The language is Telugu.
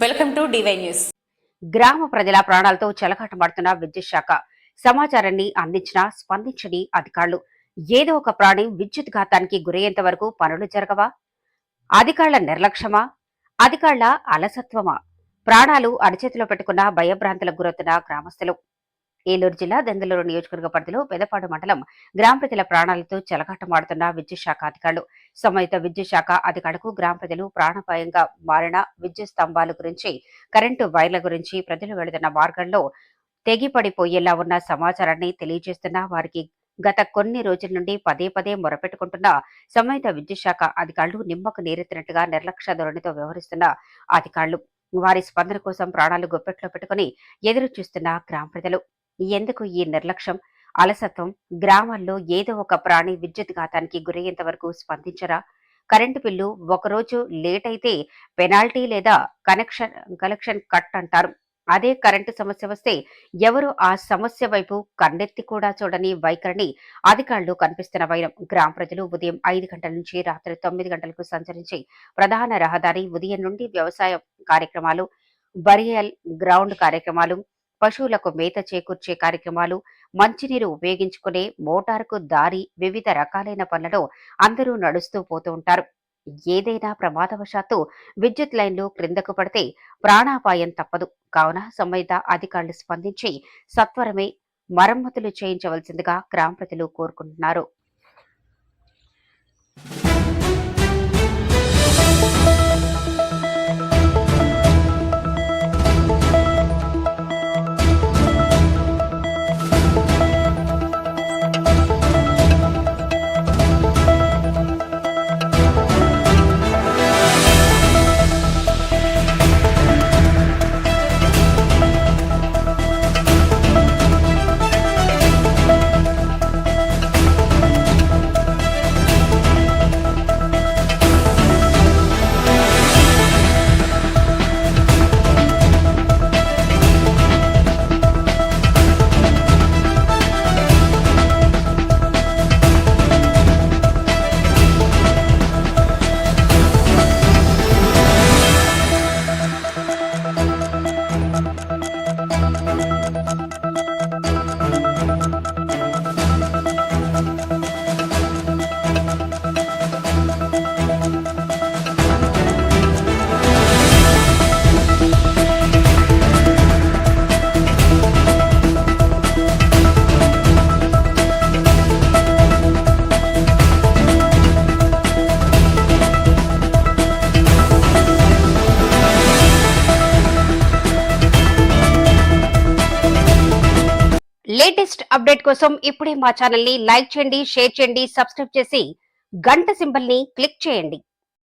Welcome to DY news. గ్రామ ప్రజల ప్రాణాలతో చెలగాటమాడుతున్న విద్యుత్ శాఖ సమాచారాన్ని అందించినా స్పందించని అధికారులు. ఏదో ఒక ప్రాణి విద్యుత్ ఘాతానికి గురయ్యేంత వరకు పనులు జరగవా? అధికారుల నిర్లక్ష్యమా? అధికారుల అలసత్వమా? ప్రాణాలు అరచేతిలో పెట్టుకున్న భయభ్రాంతులకు గురవుతున్న గ్రామస్తులు. ఏలూరు జిల్లా దెందులూరు నియోజకవర్గ పరిధిలో పెదపాడు మండలం గ్రామ ప్రజల ప్రాణాలతో చెలగాటమాడుతున్న విద్యుత్ శాఖ అధికారులు. సంబంధిత విద్యుత్ శాఖ అధికారులకు గ్రామ ప్రజలు ప్రాణాపాయంగా మారిన విద్యుత్ స్తంభాల గురించి, కరెంటు వైర్ల గురించి, ప్రజలు వెళుతున్న మార్గంలో తెగిపడిపోయేలా ఉన్న సమాచారాన్ని తెలియజేస్తున్న వారికి గత కొన్ని రోజుల నుండి పదే పదే మొరపెట్టుకుంటున్న సంబంధిత విద్యుత్ శాఖ అధికారులు నిమ్మకు నీరెత్తినట్టుగా నిర్లక్ష్య ధోరణితో వ్యవహరిస్తున్న అధికారులు. వారి స్పందన కోసం ప్రాణాలు గుప్పెట్లో పెట్టుకుని ఎదురు చూస్తున్న గ్రామ ప్రజలు. ఎందుకు ఈ నిర్లక్ష్యం, అలసత్వం? గ్రామాల్లో ఏదో ఒక ప్రాణి విద్యుత్ ఘాతానికి గురయ్యేంత వరకు స్పందించరా? కరెంటు బిల్లు ఒకరోజు లేట్ అయితే పెనాల్టీ లేదా కలెక్షన్ కట్ అంటారు. అదే కరెంటు సమస్య వస్తే ఎవరు ఆ సమస్య వైపు కన్నెత్తి కూడా చూడని వైఖరిని అధికారులు కనిపిస్తున్న వైరం. గ్రామ ప్రజలు ఉదయం 5 గంటల నుంచి రాత్రి 9 గంటలకు సంచరించి ప్రధాన రహదారి, ఉదయం నుండి వ్యవసాయ కార్యక్రమాలు, బరియల్ గ్రౌండ్ కార్యక్రమాలు, పశువులకు మేత చేకూర్చే కార్యక్రమాలు, మంచినీరు ఉపయోగించుకునే మోటారుకు దారి, వివిధ రకాలైన పనులలో అందరూ నడుస్తూ పోతూ ఉంటారు. ఏదైనా ప్రమాదవశాత్తు విద్యుత్ లైన్లు క్రిందకు పడితే ప్రాణాపాయం తప్పదు. కావున సంబంధిత అధికారులు స్పందించి సత్వరమే మరమ్మతులు చేయించవలసిందిగా గ్రామ ప్రజలు కోరుకుంటున్నారు. లేటెస్ట్ అప్డేట్ కోసం ఇప్పుడే మా ఛానల్ ని లైక్ చేయండి, షేర్ చేయండి, సబ్స్క్రైబ్ చేసి గంట సింబల్ ని క్లిక్ చేయండి.